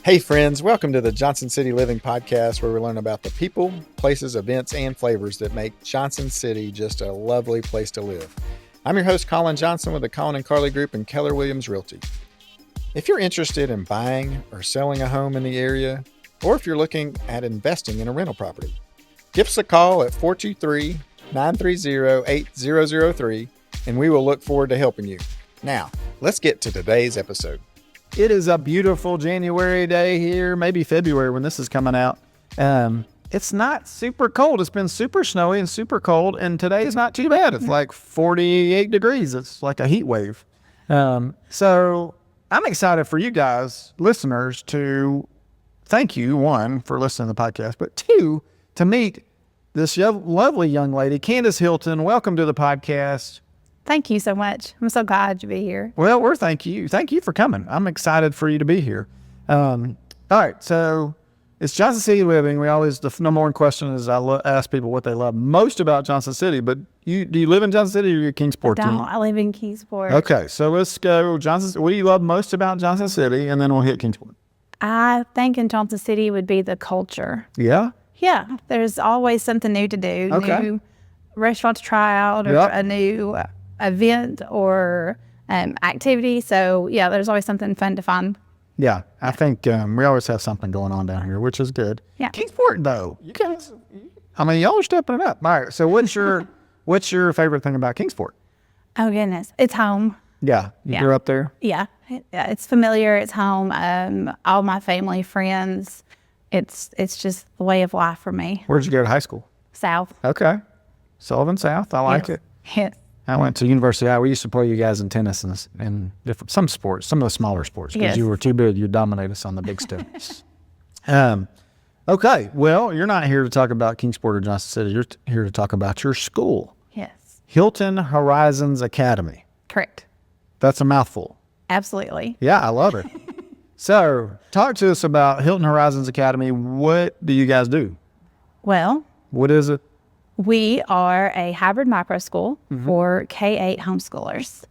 Hey friends, welcome to the Johnson City Living Podcast, where we learn about the people, places, events, and flavors that make Johnson City just a lovely place to live. I'm your host, Colin Johnson, with the Colin and Carly Group and Keller Williams Realty. If you're interested in buying or selling a home in the area, or if you're looking at investing in a rental property, give us a call at 423-930-8003, and we will look forward to helping you. Now, let's get to today's episode. It is a beautiful January day here, maybe February when this is coming out. It's not super cold. It's been super snowy and super cold, and today is not too bad. It's like 48 degrees. It's like a heat wave. So I'm excited for you guys, listeners, to thank you, one, for listening to the podcast, but two, to meet this lovely young lady, Candice Hilton. Welcome to the podcast. Thank you so much. I'm so glad to be here. Well, thank you. Thank you for coming. I'm excited for you to be here. All right, so it's Johnson City Living. The number one question is I ask people what they love most about Johnson City, but do you live in Johnson City or are you Kingsport? I live in Kingsport. Okay, so let's go. Johnson. What do you love most about Johnson City, and then we'll hit Kingsport. I think in Johnson City would be the culture. Yeah? Yeah, there's always something new to do. Okay. New restaurant to try out, or a new event or activity. So yeah, there's always something fun to find. Yeah, I think we always have something going on down here, which is good. Yeah. Kingsport, though, you guys, y'all are stepping it up. All right, so what's your favorite thing about Kingsport? Oh goodness, it's home. Yeah, you grew up there? Yeah, it's familiar. It's home. All my family, friends. It's just the way of life for me. Where'd you go to high school? South. Okay, Sullivan South. I like it. Yes. I went to University. We used to play you guys in tennis and different some sports, some of the smaller sports, because you were too big. You dominate us on the big stuff. Okay, well, you're not here to talk about Kingsport or Johnson City. You're here to talk about your school. Yes. Hilton Horizons Academy. Correct. That's a mouthful. Absolutely. Yeah, I love it. So, talk to us about Hilton Horizons Academy. What do you guys do? Well, what is it? We are a hybrid micro school for K-8 homeschoolers.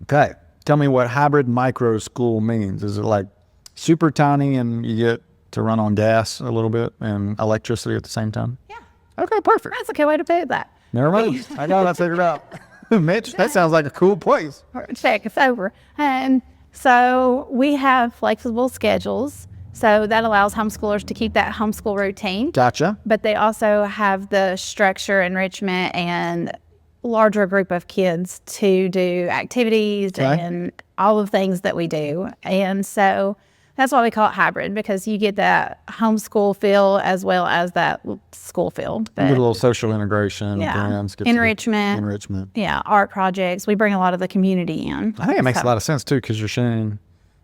Okay. Tell me what hybrid micro school means. Is it like super tiny and you get to run on gas a little bit and electricity at the same time? Yeah. Okay, perfect. That's a good way to put that. Never mind. I got that figured out. Mitch, that sounds like a cool place. Check, it's over. So we have flexible schedules. So that allows homeschoolers to keep that homeschool routine. Gotcha. But they also have the structure, enrichment, and larger group of kids to do activities and all the things that we do. And so that's why we call it hybrid, because you get that homeschool feel as well as that school feel. But, you get a little social integration. Yeah. Enrichment. Yeah, art projects. We bring a lot of the community in. I think it makes a lot of sense, too, because you're sharing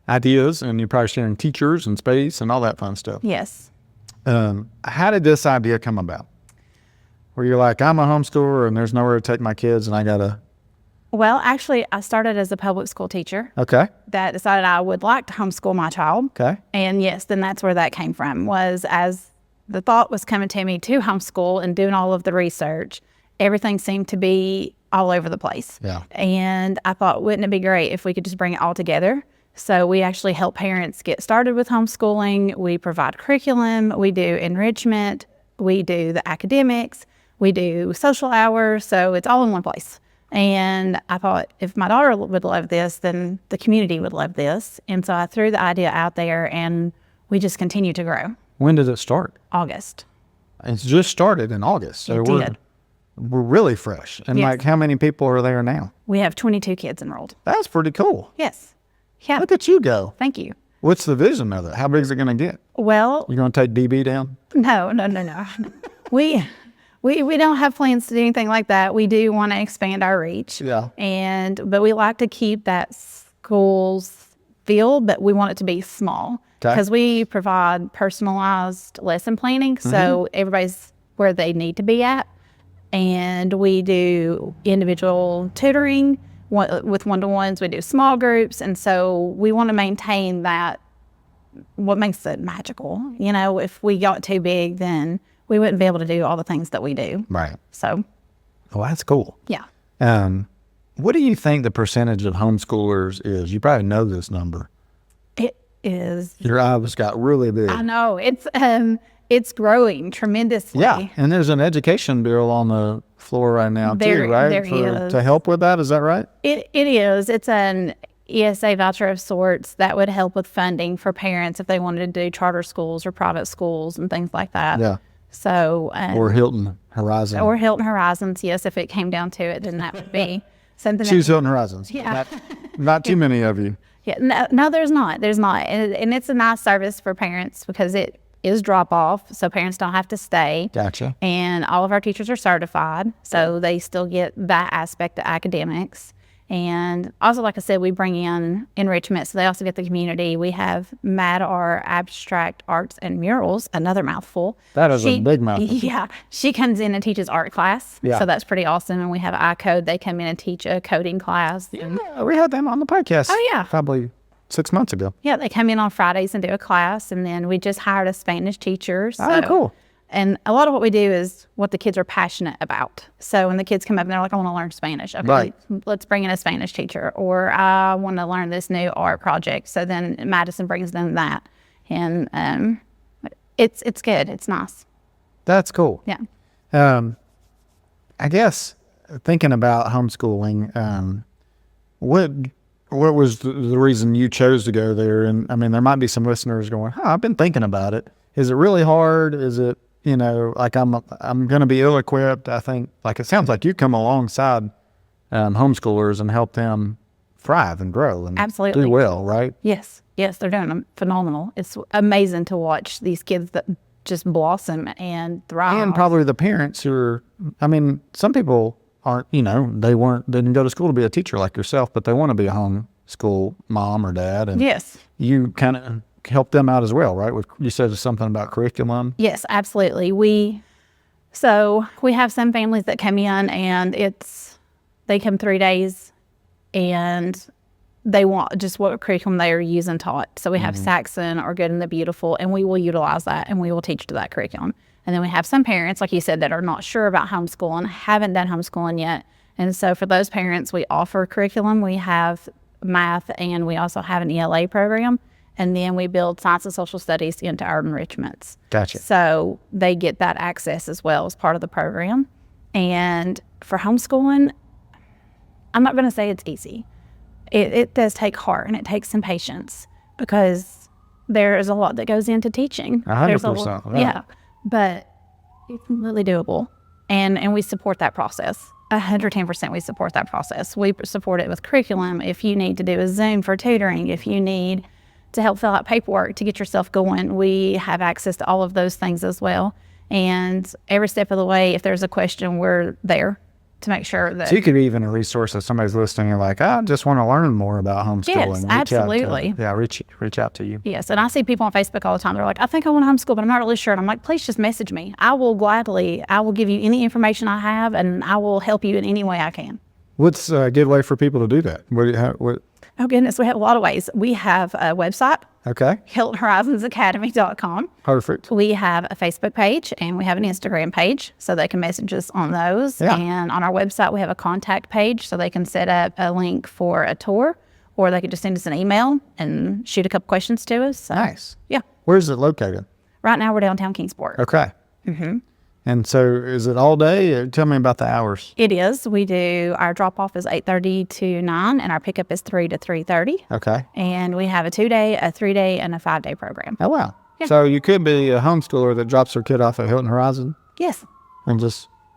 ideas, and you're probably sharing teachers and space and all that fun stuff. Yes. How did this idea come about? Where you're like, I'm a homeschooler and there's nowhere to take my kids and I gotta... Well, actually, I started as a public school teacher. Okay. That decided I would like to homeschool my child. Okay. And yes, then that's where that came from, was as the thought was coming to me to homeschool and doing all of the research, everything seemed to be all over the place. Yeah. And I thought, wouldn't it be great if we could just bring it all together? So we actually help parents get started with homeschooling. We provide curriculum. We do enrichment. We do the academics. We do social hours. So it's all in one place. And I thought, if my daughter would love this, then the community would love this. And so I threw the idea out there, and we just continue to grow. When did it start? August. It's just started in August. So we're really fresh. And like, how many people are there now? We have 22 kids enrolled. That's pretty cool. Yes. Yeah. Look at you go. Thank you. What's the vision of it? How big is it going to get? Well, you're going to take DB down? No. we don't have plans to do anything like that. We do want to expand our reach. Yeah. But we like to keep that school's feel, but we want it to be small because we provide personalized lesson planning. So everybody's where they need to be at. And we do individual tutoring. With one-to-ones, we do small groups, and so we want to maintain that, what makes it magical. You know, if we got too big, then we wouldn't be able to do all the things that we do. Right. So. Well, that's cool. Yeah. What do you think the percentage of homeschoolers is? You probably know this number. is... Your eyes got really big. I know. It's growing tremendously. Yeah, and there's an education bill on the floor right now too, right? There is. To help with that, is that right? It is. It's an ESA voucher of sorts that would help with funding for parents if they wanted to do charter schools or private schools and things like that. Yeah. So or Hilton Horizons. Or Hilton Horizons, yes. If it came down to it, then that would be something. Choose Hilton Horizons. Yeah. Not too many of you. Yeah. No, there's not. There's not. And it's a nice service for parents because it is drop off, so parents don't have to stay. Gotcha. And all of our teachers are certified, so they still get that aspect of academics. And also, like I said, we bring in enrichment, so they also get the community. We have MAD-R, Abstract Arts and Murals, another mouthful. That is a big mouthful. Yeah. She comes in and teaches art class, so that's pretty awesome. And we have iCode. They come in and teach a coding class. Yeah, we had them on the podcast. Oh, yeah. Probably 6 months ago. Yeah, they come in on Fridays and do a class, and then we just hired a Spanish teacher. Oh, cool. And a lot of what we do is what the kids are passionate about. So when the kids come up and they're like, I want to learn Spanish. Okay, right. Let's bring in a Spanish teacher. Or I want to learn this new art project. So then Madison brings them that. And it's good. It's nice. That's cool. Yeah. I guess thinking about homeschooling, what was the reason you chose to go there? And I mean, there might be some listeners going, I've been thinking about it. Is it really hard? Is it, like I'm going to be ill-equipped? I think, like, it sounds like you come alongside homeschoolers and help them thrive and grow and absolutely do well, right? Yes, they're doing phenomenal. It's amazing to watch these kids that just blossom and thrive. And probably the parents who are, some people aren't, didn't go to school to be a teacher like yourself, but they want to be a homeschool mom or dad. And yes. You kind of help them out as well, right? You said something about curriculum. Yes, absolutely. We have some families that come in and they come 3 days and they want just what curriculum they are using taught. So we have Saxon or Good and the Beautiful, and we will utilize that and we will teach to that curriculum. And then we have some parents, like you said, that are not sure about homeschooling, haven't done homeschooling yet. And so for those parents, we offer curriculum. We have math and we also have an ELA program. And then we build science and social studies into our enrichments. Gotcha. So they get that access as well as part of the program. And for homeschooling, I'm not going to say it's easy. It does take heart and it takes some patience because there is a lot that goes into teaching. 100%. Right. Yeah, but it's completely doable. And we support that process. 110% we support that process. We support it with curriculum. If you need to do a Zoom for tutoring, if you need to help fill out paperwork to get yourself going, we have access to all of those things as well. And every step of the way, if there's a question, we're there to make sure that... So you could be even a resource if somebody's listening and like, I just want to learn more about homeschooling. Yes, absolutely. Reach out to you. Yes, and I see people on Facebook all the time. They're like, I think I want to homeschool, but I'm not really sure. And I'm like, please just message me. I will give you any information I have, and I will help you in any way I can. What's a good way for people to do that? What? Oh, goodness. We have a lot of ways. We have a website. Okay. HiltonHorizonsAcademy.com. Perfect. We have a Facebook page and we have an Instagram page, so they can message us on those. Yeah. And on our website, we have a contact page, so they can set up a link for a tour, or they could just send us an email and shoot a couple questions to us. So, nice. Yeah. Where's it located? Right now, we're downtown Kingsport. Okay. Mm-hmm. And so is it all day? Tell me about the hours. It is. Our drop-off is 8:30 to 9, and our pickup is 3 to 3:30. Okay. And we have a 2-day, a 3-day, and a 5-day program. Oh, wow. Yeah. So you could be a homeschooler that drops her kid off at Hilton Horizon? Yes. And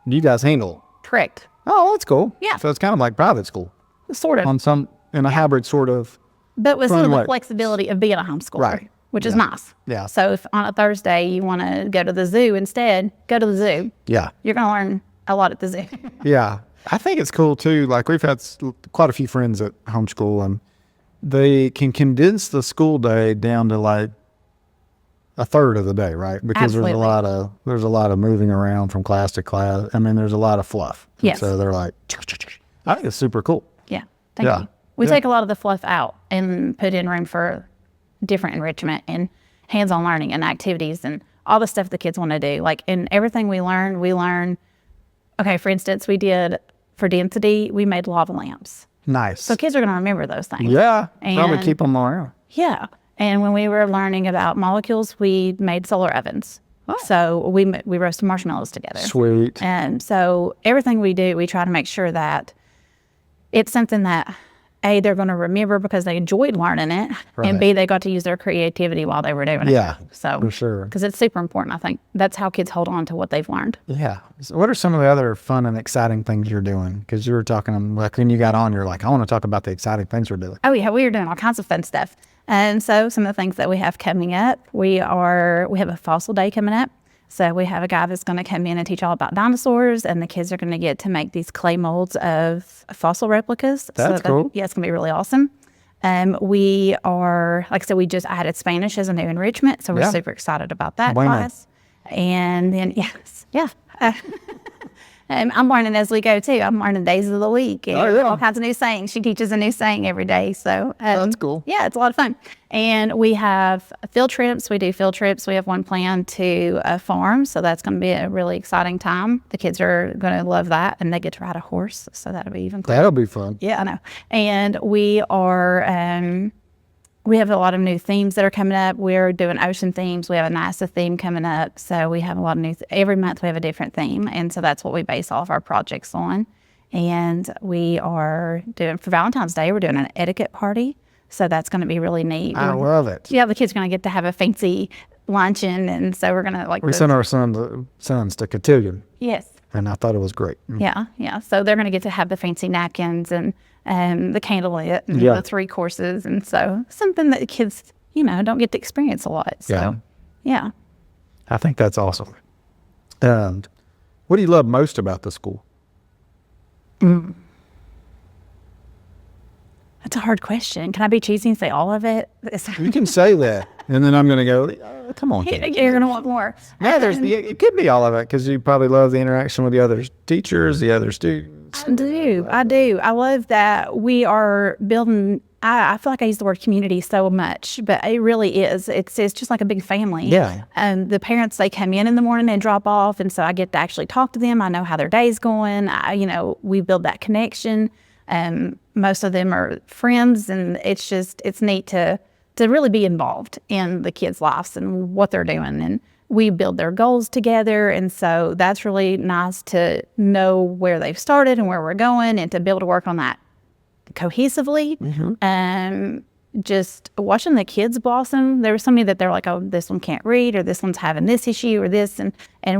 you guys handle it? Correct. Oh, that's cool. Yeah. So it's kind of like private school. Sort of. In a hybrid sort of. But with some of the way. flexibility of being a homeschooler. Right. Which is nice. Yeah. So if on a Thursday you want to go to the zoo instead, go to the zoo. Yeah. You're going to learn a lot at the zoo. Yeah. I think it's cool too. Like we've had quite a few friends at homeschool, and they can condense the school day down to like a third of the day, right? Because Absolutely. there's a lot of moving around from class to class. I mean, there's a lot of fluff. Yes. So they're like, I think it's super cool. Yeah. Thank you. We take a lot of the fluff out and put in room for different enrichment and hands-on learning and activities and all the stuff the kids want to do. Like in everything we learn, okay, for instance, we did for density, we made lava lamps. Nice. So kids are going to remember those things. Yeah. And probably keep them around. Yeah. And when we were learning about molecules, we made solar ovens. So we roasted marshmallows together. Sweet. And so everything we do, we try to make sure that it's something that, A, they're going to remember because they enjoyed learning it, and B, they got to use their creativity while they were doing it. Yeah, so for sure. Because it's super important. I think that's how kids hold on to what they've learned. Yeah. So what are some of the other fun and exciting things you're doing? Because you were talking, like when you got on, you're like, I want to talk about the exciting things we're doing. Oh, yeah, we are doing all kinds of fun stuff. And so some of the things that we have coming up, we have a fossil day coming up. So we have a guy that's going to come in and teach all about dinosaurs, and the kids are going to get to make these clay molds of fossil replicas. That's cool. Yeah, it's going to be really awesome. We are, like I said, we just added Spanish as a new enrichment, so we're super excited about that class. And then, I'm learning as we go, too. I'm learning days of the week and all kinds of new sayings. She teaches a new saying every day. So that's cool. Yeah, it's a lot of fun. And we have field trips. We do field trips. We have one planned to a farm, so that's going to be a really exciting time. The kids are going to love that, and they get to ride a horse, so that'll be even cool. That'll be fun. Yeah, I know. And we are... we have a lot of new themes that are coming up. We're doing ocean themes. We have a NASA theme coming up. So we have a lot of new, every month we have a different theme. And so that's what we base all of our projects on. And we are doing, for Valentine's Day, we're doing an etiquette party. So that's going to be really neat. I love it. Yeah, the kids are going to get to have a fancy luncheon. And so we're going to we sent our sons to Cotillion. Yes. And I thought it was great. Yeah. So they're going to get to have the fancy napkins and the candlelit and the 3 courses. And so something that the kids, don't get to experience a lot. So, yeah. I think that's awesome. And what do you love most about the school? That's a hard question. Can I be cheesy and say all of it? You can say that. And then I'm going to go, come on. You're going to want more. Yeah, it could be all of it because you probably love the interaction with the other teachers, the other students. I do. I love that we are building, I feel like I use the word community so much, but it really is. It's just like a big family. Yeah. And the parents, they come in the morning and drop off, and so I get to actually talk to them. I know how their day's going. We build that connection. Most of them are friends, and it's neat to really be involved in the kids' lives and what they're doing. And we build their goals together. And so that's really nice to know where they've started and where we're going, and to be able to work on that cohesively. Just watching the kids blossom. There was somebody that they're like, oh, this one can't read, or this one's having this issue or this. And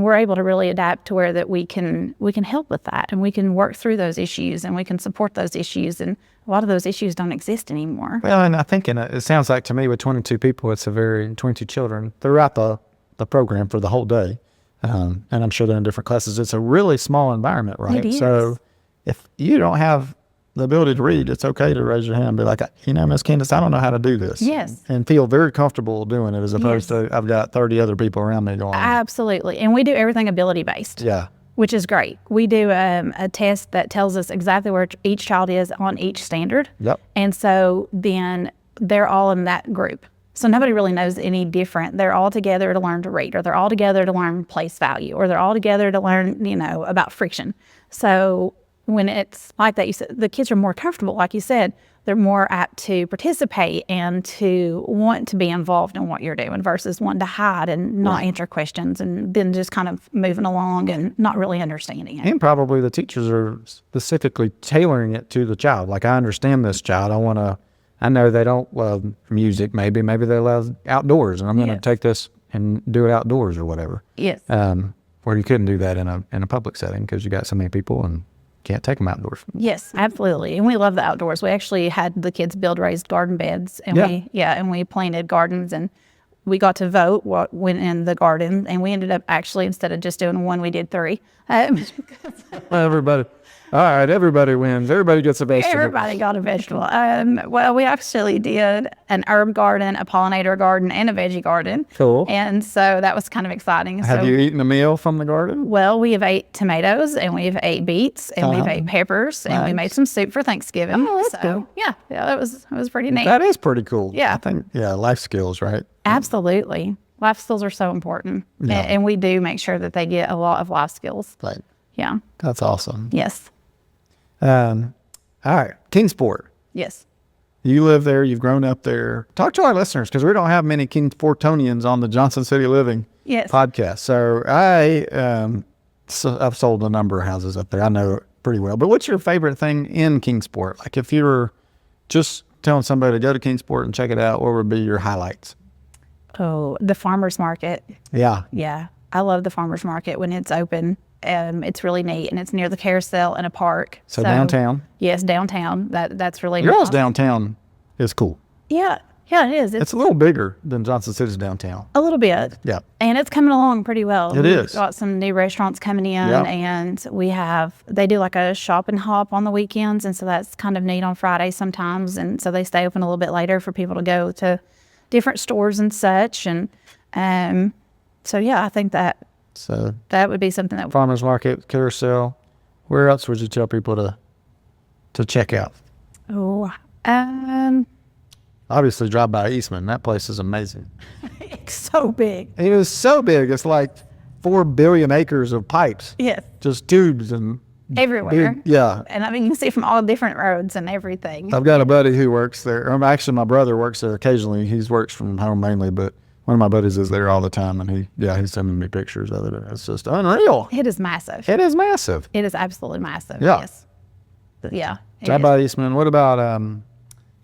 we're able to really adapt to where that we can help with that, and we can work through those issues, and we can support those issues. And a lot of those issues don't exist anymore. Well, and I think it sounds like to me with 22 people, 22 children throughout the program for the whole day. And I'm sure they're in different classes. It's a really small environment, right? It is. So if you don't have the ability to read, it's okay to raise your hand and be like, Miss Candice, I don't know how to do this. Yes. And feel very comfortable doing it, as opposed to I've got 30 other people around me going. Absolutely. And we do everything ability-based. Yeah. Which is great. We do a test that tells us exactly where each child is on each standard. Yep. And so then they're all in that group. So nobody really knows any different. They're all together to learn to read, or they're all together to learn place value, or they're all together to learn, about friction. So when it's like that, the kids are more comfortable. Like you said, they're more apt to participate and to want to be involved in what you're doing, versus wanting to hide and not answer questions, and then just kind of moving along and not really understanding it. And probably the teachers are specifically tailoring it to the child. Like, I understand this child. I know they don't love music. Maybe they love outdoors, and I'm going to take this and do it outdoors or whatever. Yes. Where you couldn't do that in a public setting because you got so many people and can't take them outdoors. Yes, absolutely. And we love the outdoors. We actually had the kids build raised garden beds, and we planted gardens, and we got to vote what went in the garden, and we ended up actually, instead of just doing 1, we did 3. Everybody wins. Everybody gets a vegetable. Everybody got a vegetable. Well, we actually did an herb garden, a pollinator garden, and a veggie garden. Cool. And so that was kind of exciting. Have you eaten a meal from the garden? Well, we have ate tomatoes, and we've ate beets, and we've ate peppers, and we made some soup for Thanksgiving. Oh, that's cool. Yeah, that was pretty neat. That is pretty cool. Yeah. I think, life skills, right? Absolutely. Life skills are so important. Yeah. And we do make sure that they get a lot of life skills. Right. Yeah. That's awesome. Yes. All right. Kingsport. Yes. You live there. You've grown up there. Talk to our listeners, because we don't have many Kingsportonians on the Johnson City Living podcast. So I've sold a number of houses up there. I know it pretty well. But what's your favorite thing in Kingsport? Like, if you were just telling somebody to go to Kingsport and check it out, what would be your highlights? Oh, the farmer's market. Yeah. Yeah. I love the farmer's market when it's open. It's really neat, and it's near the carousel and a park. So downtown? Yes, downtown. That's really Your nice. all's downtown is cool. Yeah. Yeah, it is. It's a little bigger than Johnson City's downtown. A little bit. Yeah. And it's coming along pretty well. It is. We've got some new restaurants coming in, and they do like a shop and hop on the weekends, and so that's kind of neat on Fridays sometimes, and so they stay open a little bit later for people to go to different stores and such, and so yeah, I think that would be something that farmers market, carousel. Where else would you tell people to check out? Obviously, drive by Eastman. That place is amazing. It's so big. It is so big. It's like 4 billion acres of pipes. Yes. Just tubes and everywhere. Big, yeah. And I mean, you can see from all different roads and everything. I've got a buddy who works there. Actually, my brother works there occasionally. He works from home mainly, but one of my buddies is there all the time, and he's sending me pictures of it. It's just unreal. It is massive. It is massive. It is absolutely massive. Yeah. Yes. Yeah. Drive by Eastman. What about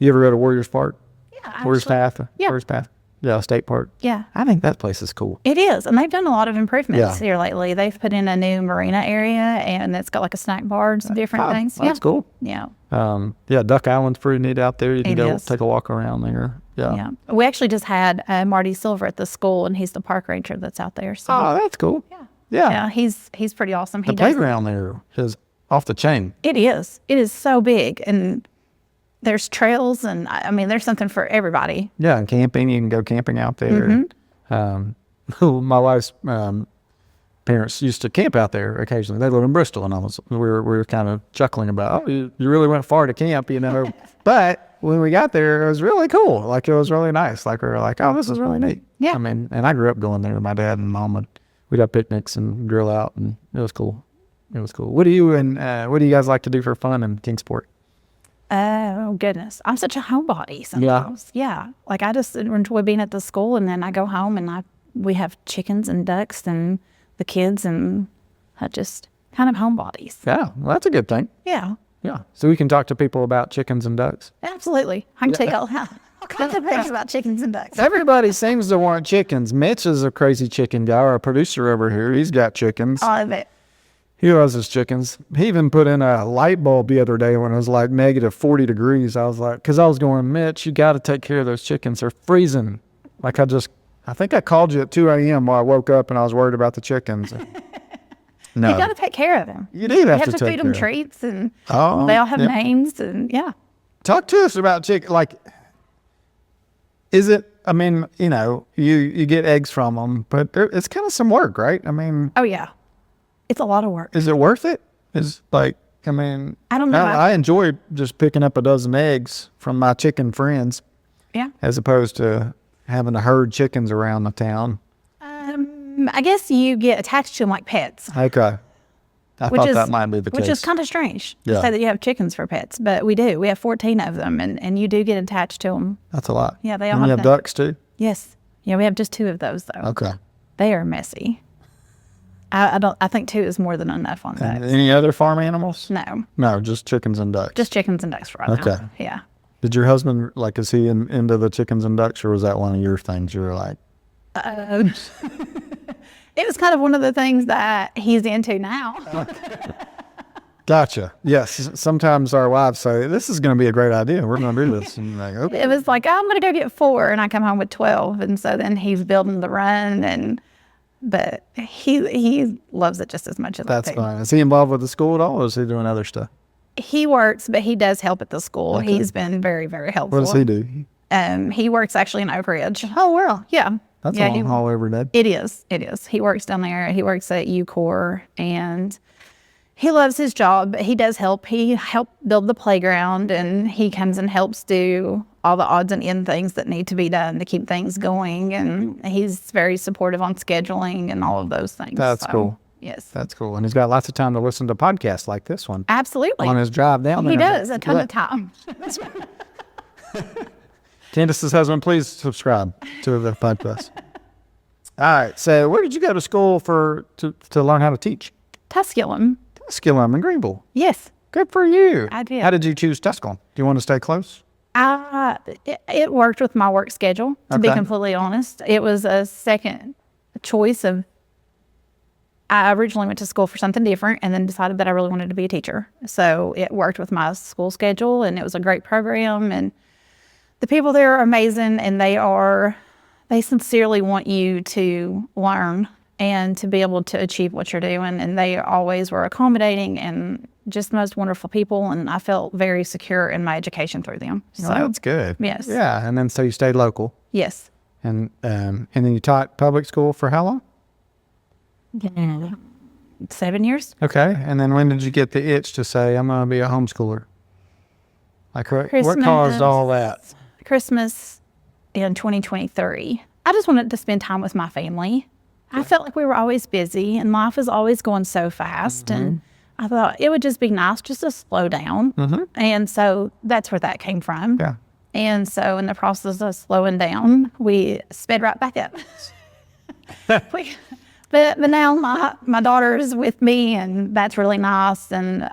you ever go to Warriors Park? Yeah. Warriors Path. Yeah. Warriors Path. Yeah, State Park. Yeah. I think that place is cool. It is, and they've done a lot of improvements here lately. They've put in a new marina area, and it's got like a snack bar and some different things. That's cool. Yeah. Duck Island's pretty neat out there. You can go is. take a walk around there. Yeah. Yeah. We actually just had Marty Silver at the school, and he's the park ranger that's out there. So. Oh, that's cool. Yeah. Yeah. Yeah. He's pretty awesome. The playground there is off the chain. It is. It is so big, and there's trails, and I mean, there's something for everybody. Yeah, and camping. You can go camping out there. My wife's parents used to camp out there occasionally. They live in Bristol, and we were kind of chuckling about, you really went far to camp, But when we got there, it was really cool. Like, it was really nice. Like, we were like, oh, this is really neat. Yeah. I mean, and I grew up going there with my dad and mom. We'd have picnics and grill out, and it was cool. It was cool. What do you guys like to do for fun in Kingsport? Oh, goodness. I'm such a homebody sometimes. Yeah. Like, I just enjoy being at the school, and then I go home, and we have chickens and ducks and the kids, and I just kind of homebodies. Yeah, well, that's a good thing. Yeah. Yeah. So we can talk to people about chickens and ducks. Absolutely. I can take all kinds of things about chickens and ducks. Everybody seems to want chickens. Mitch is a crazy chicken guy. Our producer over here, he's got chickens. All of it. He loves his chickens. He even put in a light bulb the other day when it was like negative 40 degrees. I was like, because I was going, Mitch, you got to take care of those chickens. They're freezing. Like, I think I called you at 2 a.m. while I woke up, and I was worried about the chickens. No. You got to take care of them. You do have to take feed them care. treats, and they all have names, and Talk to us about chicken. Like, is it, I mean, you get eggs from them, but it's kind of some work, right? I mean. Oh, yeah. It's a lot of work. Is it worth it? I don't know. I enjoy just picking up a dozen eggs from my chicken friends. Yeah. As opposed to having to herd chickens around the town. I guess you get attached to them like pets. Okay. I thought that might be the case. Which is kind of strange to say that you have chickens for pets, but we do. We have 14 of them, and you do get attached to them. That's a lot. Yeah, they all and have you have ducks too? Yes. Yeah, we have just 2 of those, though. Okay. They are messy. I think 2 is more than enough on that. Any other farm animals? No. No, just chickens and ducks. Just chickens and ducks right now. Okay. Yeah. Did your husband, is he into the chickens and ducks, or was that one of your things you were like? It was kind of one of the things that he's into now. Gotcha. Yes. Sometimes our wives say, this is going to be a great idea. We're going to do this. And like, okay. It was like, I'm going to go get 4, and I come home with 12. And so then he's building the run, but he loves it just as much as I do. That's fine. Is he involved with the school at all, or is he doing other stuff? He works, but he does help at the school. Okay. He's been very, very helpful. What does he do? He works actually in Oak Ridge. Oh, wow. Yeah. That's a long haul every day. It is. It is. He works down there. He works at UCOR, and he loves his job. He does help. He helped build the playground, and he comes and helps do all the odds and end things that need to be done to keep things going. And he's very supportive on scheduling and all of those things. That's cool. Yes. That's cool. And he's got lots of time to listen to podcasts like this one. Absolutely. On his drive down there. He does. A ton of time. Candice's husband, please subscribe to the podcast. All right. So where did you go to school to learn how to teach? Tusculum. Tusculum in Greenville. Yes. Good for you. I did. How did you choose Tusculum? Do you want to stay close? It worked with my work schedule, to be completely honest. It was a second choice of, I originally went to school for something different and then decided that I really wanted to be a teacher. So it worked with my school schedule, and it was a great program, and the people there are amazing, and they sincerely want you to learn and to be able to achieve what you're doing. And they always were accommodating and just the most wonderful people. And I felt very secure in my education through them. So that's good. Yes. Yeah. And then so you stayed local. Yes. And then you taught public school for how long? 7 years. Okay. And then when did you get the itch to say, I'm going to be a homeschooler? Like, what caused all that? Christmas in 2023. I just wanted to spend time with my family. I felt like we were always busy and life is always going so fast. And I thought it would just be nice just to slow down. And so that's where that came from. Yeah. And so in the process of slowing down, we sped right back up. But now my daughter is with me, and that's really nice. And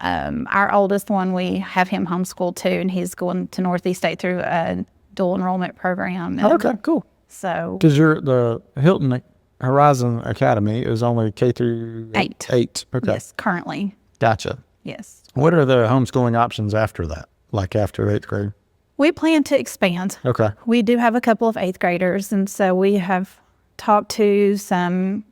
our oldest one, we have him homeschooled too, and he's going to Northeast State through a dual enrollment program. And okay, cool. So because the Hilton Horizons Academy is only K through 8. 8. Okay. Yes, currently. Gotcha. Yes. What are the homeschooling options after that? Like after 8th grade? We plan to expand. Okay. We do have a couple of 8th graders, and so we have talked to some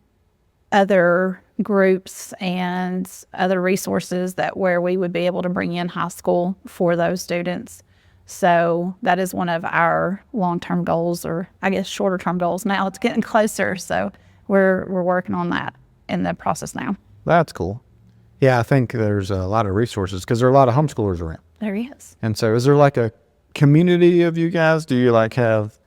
other groups and other resources where we would be able to bring in high school for those students. So that is one of our long-term goals, or I guess shorter-term goals. Now it's getting closer, so we're working on that in the process now. That's cool. Yeah, I think there's a lot of resources because there are a lot of homeschoolers around. There is. And so is there like a community of you guys? Do you like have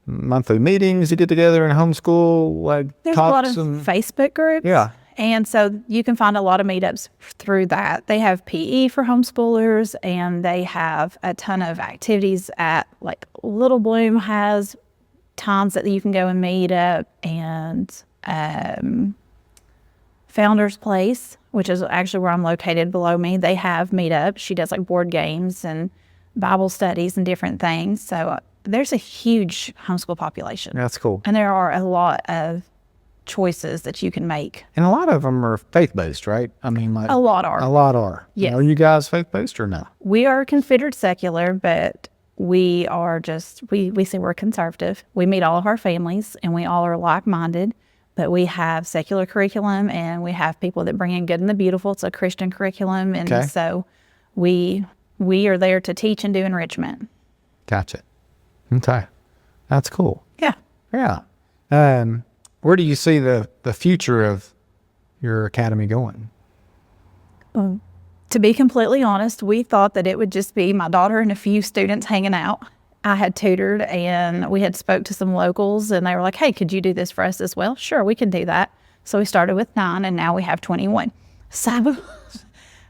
monthly meetings you get together in homeschool? Like there's a lot of Facebook groups. Yeah. And so you can find a lot of meetups through that. They have PE for homeschoolers, and they have a ton of activities at, like, Little Bloom has times that you can go and meet up, and Founder's Place, which is actually where I'm located below me, they have meetups. She does like board games and Bible studies and different things. So there's a huge homeschool population. That's cool. And there are a lot of choices that you can make. And a lot of them are faith-based, right? I mean, like a lot are. A lot are. Yes. Are you guys faith-based or no? We are considered secular, but we are just, we say we're conservative. We meet all of our families, and we all are like-minded, but we have secular curriculum, and we have people that bring in good and the beautiful. It's a Christian curriculum, and so we are there to teach and do enrichment. Gotcha. Okay. That's cool. Yeah. Yeah. Where do you see the future of your academy going? To be completely honest, we thought that it would just be my daughter and a few students hanging out. I had tutored, and we had spoke to some locals, and they were like, hey, could you do this for us as well? Sure, we can do that. So we started with 9, and now we have 21.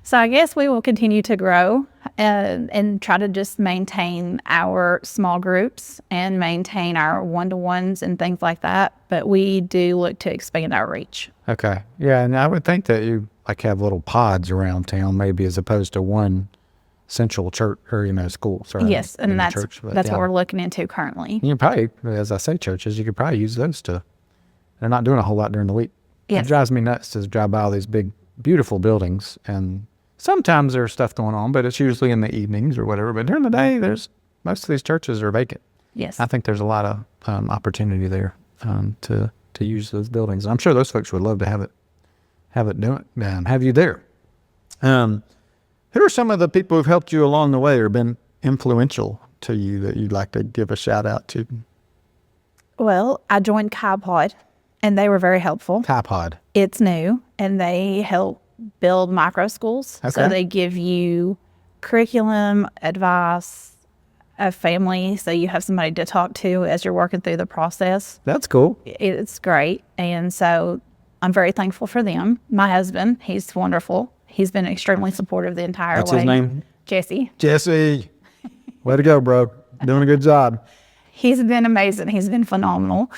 So I guess we will continue to grow and try to just maintain our small groups and maintain our one-to-ones and things like that. But we do look to expand our reach. Okay. Yeah, and I would think that you like have little pods around town, maybe, as opposed to one central church or school. Sorry. Yes, and that's what we're looking into currently. You probably, as I say, churches, you could probably use those to. They're not doing a whole lot during the week. Yes. It drives me nuts to drive by all these big, beautiful buildings, and sometimes there's stuff going on, but it's usually in the evenings or whatever. But during the day, most of these churches are vacant. Yes. I think there's a lot of opportunity there to use those buildings. I'm sure those folks would love to have you there. Who are some of the people who've helped you along the way or been influential to you that you'd like to give a shout out to? Well, I joined KaiPod, and they were very helpful. KaiPod. It's new, and they help build micro schools. Okay. So they give you curriculum, advice, a family, so you have somebody to talk to as you're working through the process. That's cool. It's great. And so I'm very thankful for them. My husband, he's wonderful. He's been extremely supportive the entire way. What's his name? Jesse. Jesse. Way to go, bro. Doing a good job. He's been amazing. He's been phenomenal.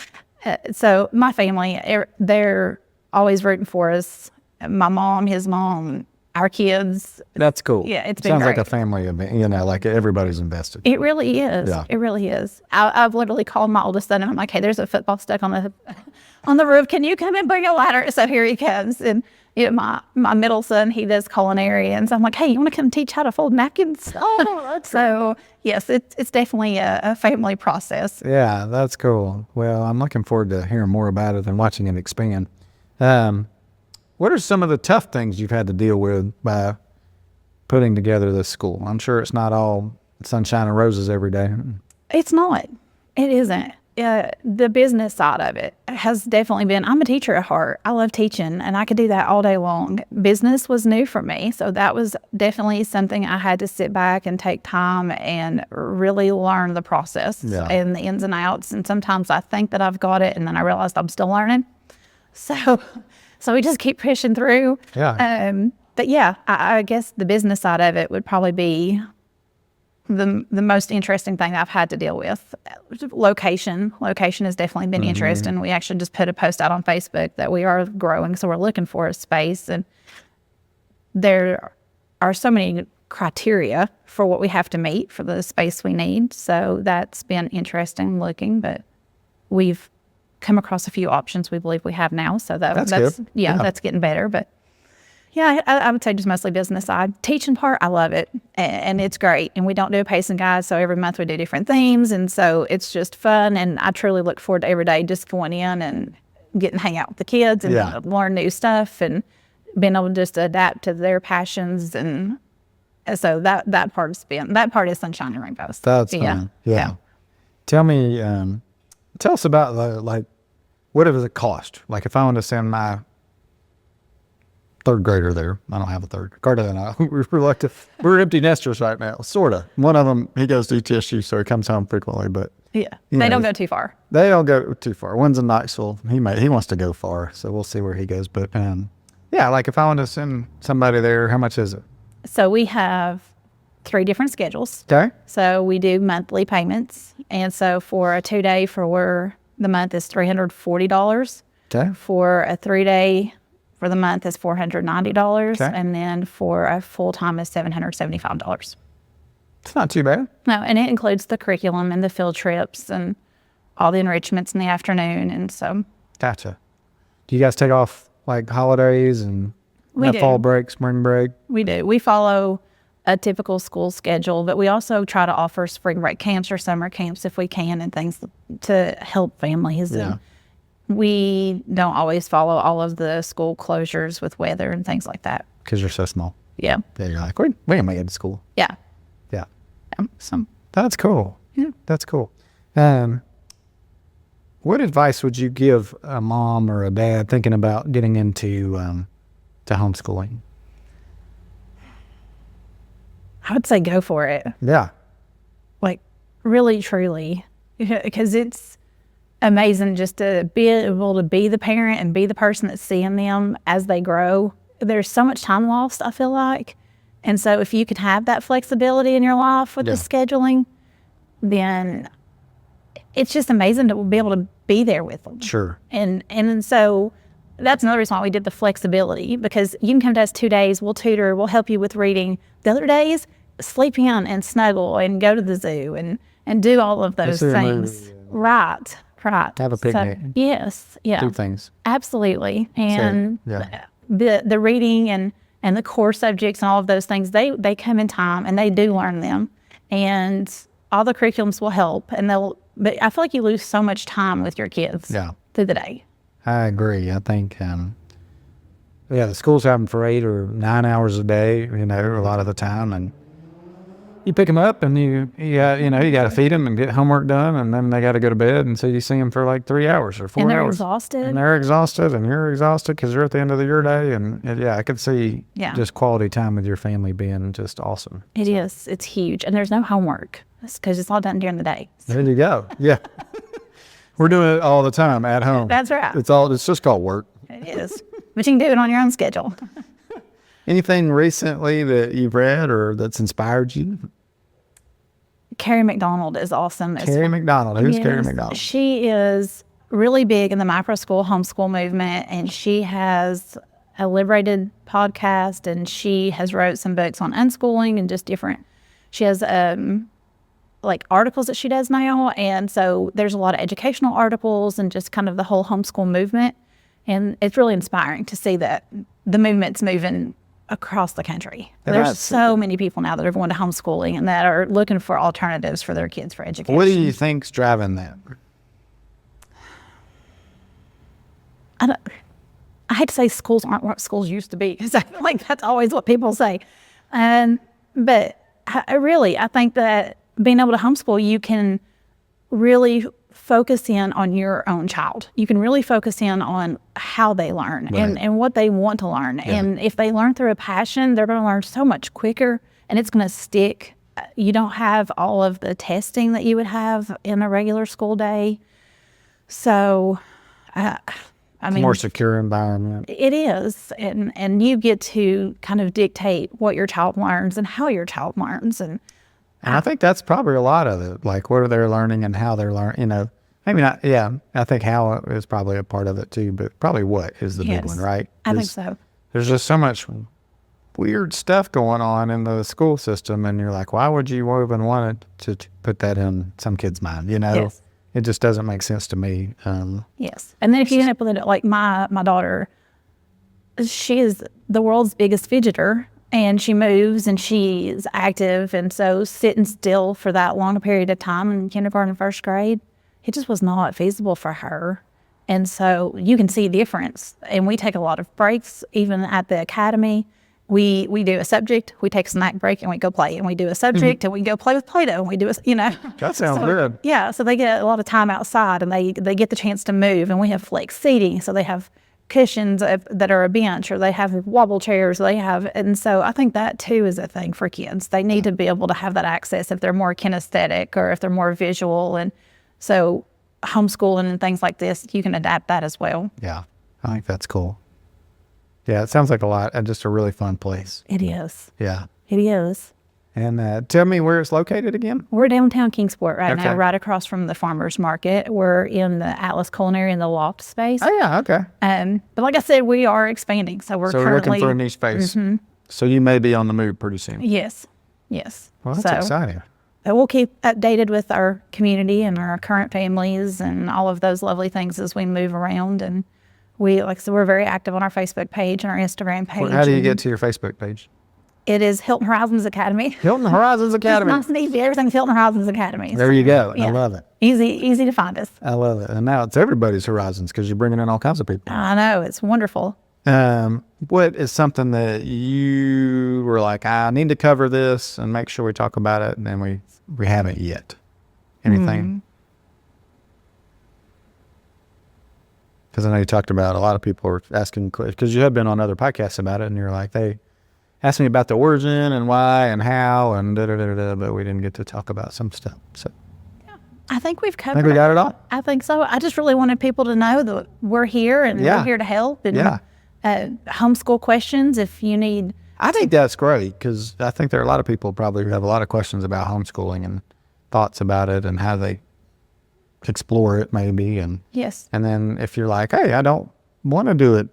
So my family, they're always rooting for us. My mom, his mom, our kids. That's cool. Yeah, it's been Sounds great. like a family event, like everybody's invested. It really is. Yeah. It really is. I've literally called my oldest son and I'm like, hey, there's a football stuck on the roof. Can you come and bring a ladder? So here he comes. And my middle son, he does culinary. And so I'm like, hey, you want to come teach how to fold napkins? So yes, it's definitely a family process. Yeah, that's cool. Well, I'm looking forward to hearing more about it and watching it expand. What are some of the tough things you've had to deal with by putting together this school? I'm sure it's not all sunshine and roses every day. It's not. It isn't. The business side of it has definitely been, I'm a teacher at heart. I love teaching and I could do that all day long. Business was new for me. So that was definitely something I had to sit back and take time and really learn the process and the ins and outs. And sometimes I think that I've got it and then I realized I'm still learning. So we just keep pushing through. Yeah. But yeah, I guess the business side of it would probably be the most interesting thing I've had to deal with. Location has definitely been interesting. We actually just put a post out on Facebook that we are growing, so we're looking for a space, and there are so many criteria for what we have to meet for the space we need. So that's been interesting looking, but we've come across a few options we believe we have now. So that's good. Yeah, that's getting better. But yeah, I would say just mostly business side. Teaching part, I love it. And it's great. And we don't do a pacing guide. So every month we do different themes. And so it's just fun. And I truly look forward to every day just going in and getting to hang out with the kids and learn new stuff and being able to just adapt to their passions. And so that part is sunshine and rainbows. That's fun. Yeah. Tell us about what does it cost? Like if I want to send my third grader there, I don't have a third. Carter and I, we're empty nesters right now, sort of. One of them, he goes to ETSU, so he comes home frequently, but they don't go too far. They don't go too far. One's in Knoxville. He wants to go far, so we'll see where he goes. But like if I want to send somebody there, how much is it? So we have 3 different schedules. Okay. So we do monthly payments. And so for a 2-day for the month is $340. Okay. For a 3-day for the month is $490. Okay. And then for a full-time is $775. It's not too bad. No, and it includes the curriculum and the field trips and all the enrichments in the afternoon. And so. Gotcha. Do you guys take off like holidays and fall break, spring break? We do. We follow a typical school schedule, but we also try to offer spring break camps or summer camps if we can and things to help families. Yeah. And we don't always follow all of the school closures with weather and things like that. Because you're so small. Yeah. Yeah, you're like, we ain't making school. Yeah. Yeah. So that's cool. Yeah. That's cool. What advice would you give a mom or a dad thinking about getting into to homeschooling? I would say go for it. Yeah. Like really, truly, because it's amazing just to be able to be the parent and be the person that's seeing them as they grow. There's so much time lost, I feel like. And so if you could have that flexibility in your life with the scheduling, then it's just amazing to be able to be there with them. Sure. And so that's another reason why we did the flexibility, because you can come to us 2 days, we'll tutor, we'll help you with reading. The other days, sleep in and snuggle and go to the zoo and do all of those things. Right. Have a picnic. So, yes. Yeah. Do things. Absolutely. And the reading and the core subjects and all of those things, they come in time and they do learn them. And all the curriculums will help. But I feel like you lose so much time with your kids through the day. I agree. I think, the schools have them for 8 or 9 hours a day, a lot of the time. And you pick them up and you got to feed them and get homework done. And then they got to go to bed. And so you see them for like 3 hours or 4 hours. And they're exhausted. And they're exhausted and you're exhausted because you're at the end of your day. And I could see just quality time with your family being just awesome. It is. It's huge. And there's no homework because it's all done during the day. There you go. Yeah. We're doing it all the time at home. That's right. It's just called work. It is. But you can do it on your own schedule. Anything recently that you've read or that's inspired you? Carrie McDonald is awesome. Carrie McDonald. Who's Carrie Yes, McDonald? she is really big in the micro school homeschool movement, and she has a Liberated podcast, and she has wrote some books on unschooling and just different. She has like articles that she does now, and so there's a lot of educational articles and just kind of the whole homeschool movement, and it's really inspiring to see that the movement's moving across the country. There's so many people now that are going to homeschooling and that are looking for alternatives for their kids for education. What do you think's driving that? I hate to say schools aren't what schools used to be, because I feel like that's always what people say. But I think that being able to homeschool, you can really focus in on your own child. You can really focus in on how they learn and what they want to learn. Yeah. And if they learn through a passion, they're going to learn so much quicker, and it's going to stick. You don't have all of the testing that you would have in a regular school day. So, I mean, more secure environment. It is. And you get to kind of dictate what your child learns and how your child learns. And I think that's probably a lot of it. Like, what are they learning and how they're learning, maybe not. Yeah. I think how is probably a part of it too, but probably what is the big one, right? I think so. There's just so much weird stuff going on in the school system, and you're like, why would you even want to put that in some kid's mind? Yes. It just doesn't make sense to me. Yes. And then if you end up with it, like my daughter, she is the world's biggest fidgeter, and she moves and she's active. And so sitting still for that long a period of time in kindergarten and first grade, it just was not feasible for her. And so you can see a difference. And we take a lot of breaks, even at the academy. We do a subject, we take a snack break, and we go play. And we do a subject, and we go play with Play-Doh, and we do That sounds good. Yeah, so they get a lot of time outside, and they get the chance to move. And we have flex seating, so they have cushions that are a bench, or they have wobble chairs. And so I think that too is a thing for kids. They need to be able to have that access if they're more kinesthetic or if they're more visual. And so homeschooling and things like this, you can adapt that as well. Yeah, I think that's cool. Yeah, it sounds like a lot and just a really fun place. It is. Yeah. It is. And tell me where it's located again? We're downtown Kingsport right now, right across from the farmer's market. We're in the Atlas Culinary in the loft space. Oh, yeah, okay. But like I said, we are expanding. So we're currently looking for a new space. Mm-hmm. So you may be on the move pretty soon. Yes. Well, that's exciting. We'll keep updated with our community and our current families and all of those lovely things as we move around. And we're very active on our Facebook page and our Instagram page. Well, how do you get to your Facebook page? It is Hilton Horizons Academy. Hilton Horizons Academy. It's nice and easy. Everything's Hilton Horizons Academy. There you go. Yeah. I love it. Easy to find us. I love it. And now it's everybody's Horizons because you're bringing in all kinds of people. I know. It's wonderful. What is something that you were like, I need to cover this and make sure we talk about it, and then we haven't yet? Anything? Because I know you talked about a lot of people are asking, because you have been on other podcasts about it, and you're like, they asked me about the origin and why and how and da-da-da-da-da, but we didn't get to talk about some stuff. So I think we've covered we got it all? I think so. I just really wanted people to know that we're here and we're here to help. And homeschool questions if you need. I think that's great, because I think there are a lot of people probably who have a lot of questions about homeschooling and thoughts about it and how they explore it maybe. And yes. And then if you're like, hey, I don't want to do it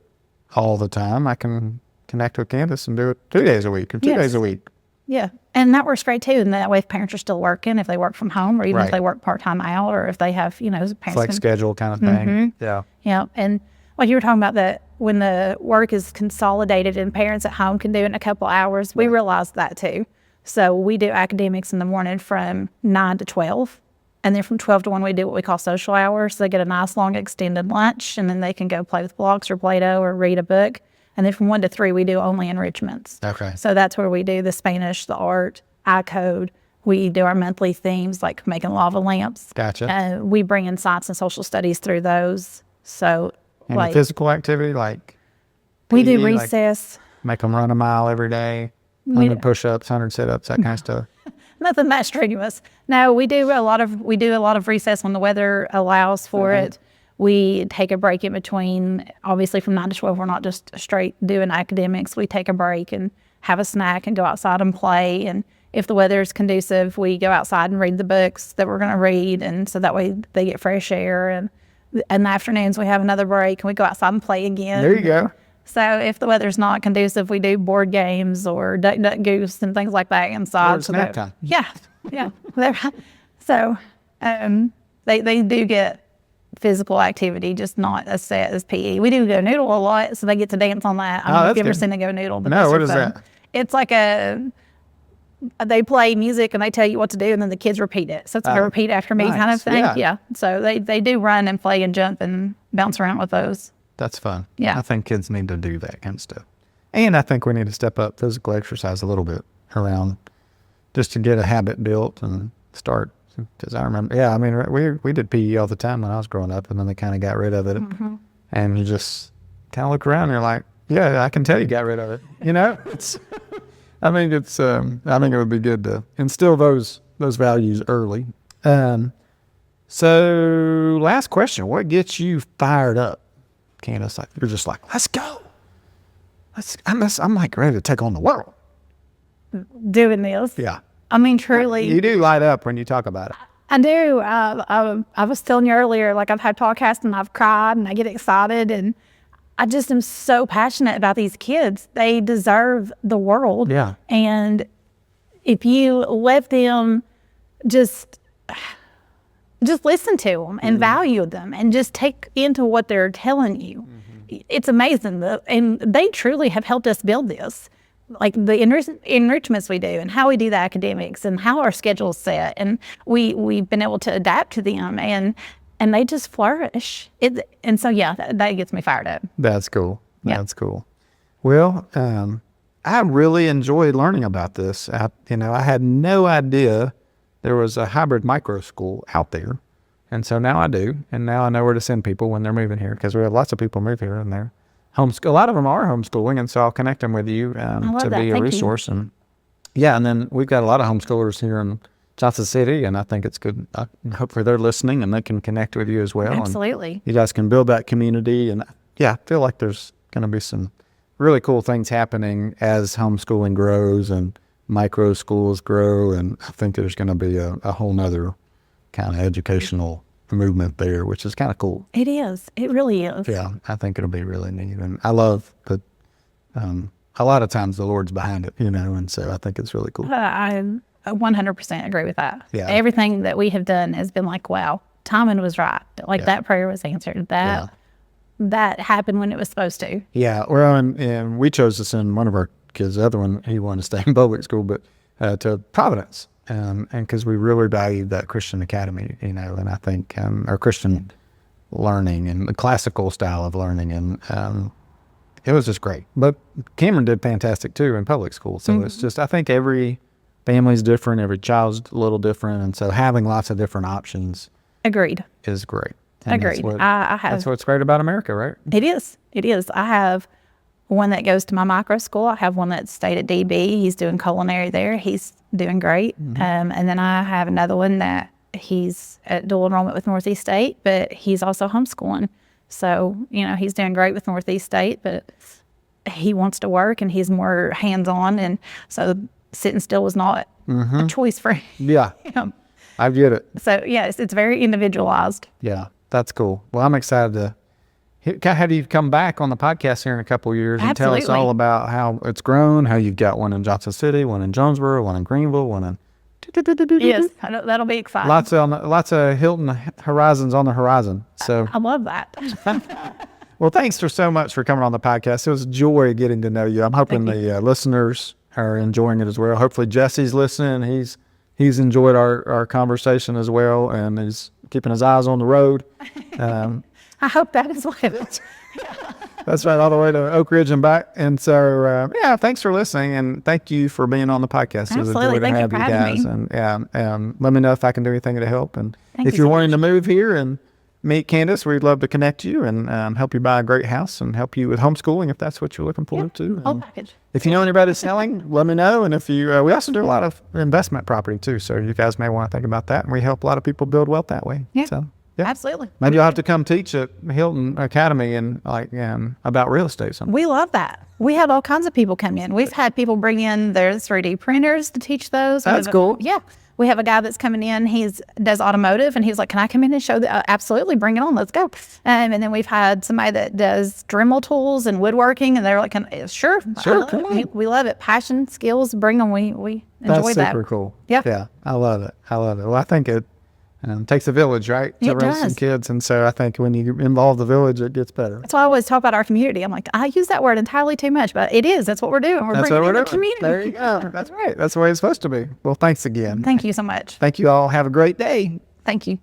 all the time, I can connect with Candice and do it 2 days a week or 2 days a week. Yeah. And that works great too. And that way, if parents are still working, if they work from home, or even if they work part-time out, or if they have, parents flex schedule kind of thing. Mm-hmm. Yeah. Yeah. And like you were talking about, that when the work is consolidated and parents at home can do it in a couple hours, we realize that too. So we do academics in the morning from 9 to 12. And then from 12 to 1, we do what we call social hours. So they get a nice long extended lunch, and then they can go play with blocks or Play-Doh or read a book. And then from 1 to 3, we do only enrichments. Okay. So that's where we do the Spanish, the art, iCode. We do our monthly themes, like making lava lamps. Gotcha. We bring in science and social studies through those. So, and physical activity, like we do recess. Make them run a mile every day, 100 push-ups, 100 sit-ups, that kind of stuff. Nothing that strenuous. No, we do a lot of recess when the weather allows for it. We take a break in between. Obviously, from 9 to 12, we're not just straight doing academics. We take a break and have a snack and go outside and play. And if the weather's conducive, we go outside and read the books that we're going to read. And so that way they get fresh air. And in the afternoons, we have another break and we go outside and play again. There you go. So if the weather's not conducive, we do board games or duck, duck, goose and things like that inside. Or snack time. Yeah. So they do get physical activity, just not as set as PE. We do go noodle a lot, so they get to dance on that. I don't know if you've ever seen them go noodle. But no, what is that? It's like they play music and they tell you what to do, and then the kids repeat it. So it's like a repeat after me kind of thing. Yeah. So they do run and play and jump and bounce around with those. That's fun. Yeah. I think kids need to do that kind of stuff. And I think we need to step up physical exercise a little bit around just to get a habit built and start. Because I remember, I mean, we did PE all the time when I was growing up, and then they kind of got rid of it. Mm-hmm. And you just kind of look around and you're like, yeah, I can tell you got rid of it. You know? I think it would be good to instill those values early. So last question, what gets you fired up, Candice? Like, you're just like, let's go. I'm like ready to take on the world. Doing this. Yeah. I mean, truly. You do light up when you talk about it. I do. I was telling you earlier, like I've had podcasts and I've cried and I get excited, and I just am so passionate about these kids. They deserve the world. Yeah. And if you let them just listen to them and value them and just take into what they're telling you, it's amazing. And they truly have helped us build this. Like the enrichments we do and how we do the academics and how our schedule's set. And we've been able to adapt to them and they just flourish. And so, that gets me fired up. That's cool. That's cool. Well, I really enjoyed learning about this. I had no idea there was a hybrid micro school out there. And so now I do. And now I know where to send people when they're moving here, because we have lots of people move here and they're homeschool. A lot of them are homeschooling. And so I'll connect them with you to be a resource. And and then we've got a lot of homeschoolers here in Johnson City. And I think it's good. Hopefully they're listening and they can connect with you as well. Absolutely. And you guys can build that community. And I feel like there's going to be some really cool things happening as homeschooling grows and micro schools grow. And I think there's going to be a whole nother kind of educational movement there, which is kind of cool. It is. It really is. Yeah, I think it'll be really neat. And I love that a lot of times the Lord's behind it, and so I think it's really cool. I 100% agree with that. Yeah. Everything that we have done has been like, wow, timing was right. Like that prayer was answered. That happened when it was supposed to. Yeah, well, and we chose to send one of our kids, the other one, he wanted to stay in public school, but to Providence. And because we really valued that Christian academy, and I think our Christian learning and the classical style of learning, and it was just great. But Cameron did fantastic too in public school. So it's just, I think every family's different, every child's a little different, and so having lots of different options Agreed. is great. And Agreed. That's what's great about America, right? It is. It is. I have one that goes to my micro school. I have one that stayed at DB. He's doing culinary there. He's doing great. And then I have another one that he's at dual enrollment with Northeast State, but he's also homeschooling. So, he's doing great with Northeast State, but he wants to work and he's more hands-on. And so sitting still was not a choice for him. Yeah, I get it. So, it's very individualized. Yeah, that's cool. Well, I'm excited to have you come back on the podcast here in a couple of years and tell us all about how it's grown, how you've got one in Johnson City, one in Jonesboro, one in Greenville, one in... Yes, that'll be exciting. Lots of Hilton Horizons on the horizon. So I love that. Well, thanks so much for coming on the podcast. It was a joy getting to know you. I'm hoping the listeners are enjoying it as well. Hopefully Jesse's listening. He's enjoyed our conversation as well, and he's keeping his eyes on the road. I hope that is what it is. That's right, all the way to Oak Ridge and back. And so, thanks for listening, and thank you for being on the podcast. Absolutely. It was a joy to have you guys. Me. And let me know if I can do anything to help. And if you're wanting to move here and meet Candice, we'd love to connect you and help you buy a great house and help you with homeschooling if that's what you're looking forward to. Whole package. If you know anybody selling, let me know. And if you, we also do a lot of investment property too, so you guys may want to think about that. And we help a lot of people build wealth that way. Yeah. So, Yeah. Absolutely. Maybe you'll have to come teach at Hilton Academy and about real estate. Something. We love that. We have all kinds of people come in. We've had people bring in their 3D printers to teach those. That's cool. Yeah. We have a guy that's coming in. Does automotive, and he's like, "Can I come in and show that?" Absolutely, bring it on. Let's go. And then we've had somebody that does Dremel tools and woodworking, and they're like, "Sure, come on." We love it. Passion, skills, bring them. We enjoy that. That's super cool. Yeah. Yeah, I love it. Well, I think it takes a village, right, to raise some kids, and so I think when you involve the village, it gets better. That's why I always talk about our community. I'm like, I use that word entirely too much, but it is. That's what we're doing. We're bringing in the community. There you go. That's right. That's the way it's supposed to be. Well, thanks again. Thank you so much. Thank you all. Have a great day. Thank you.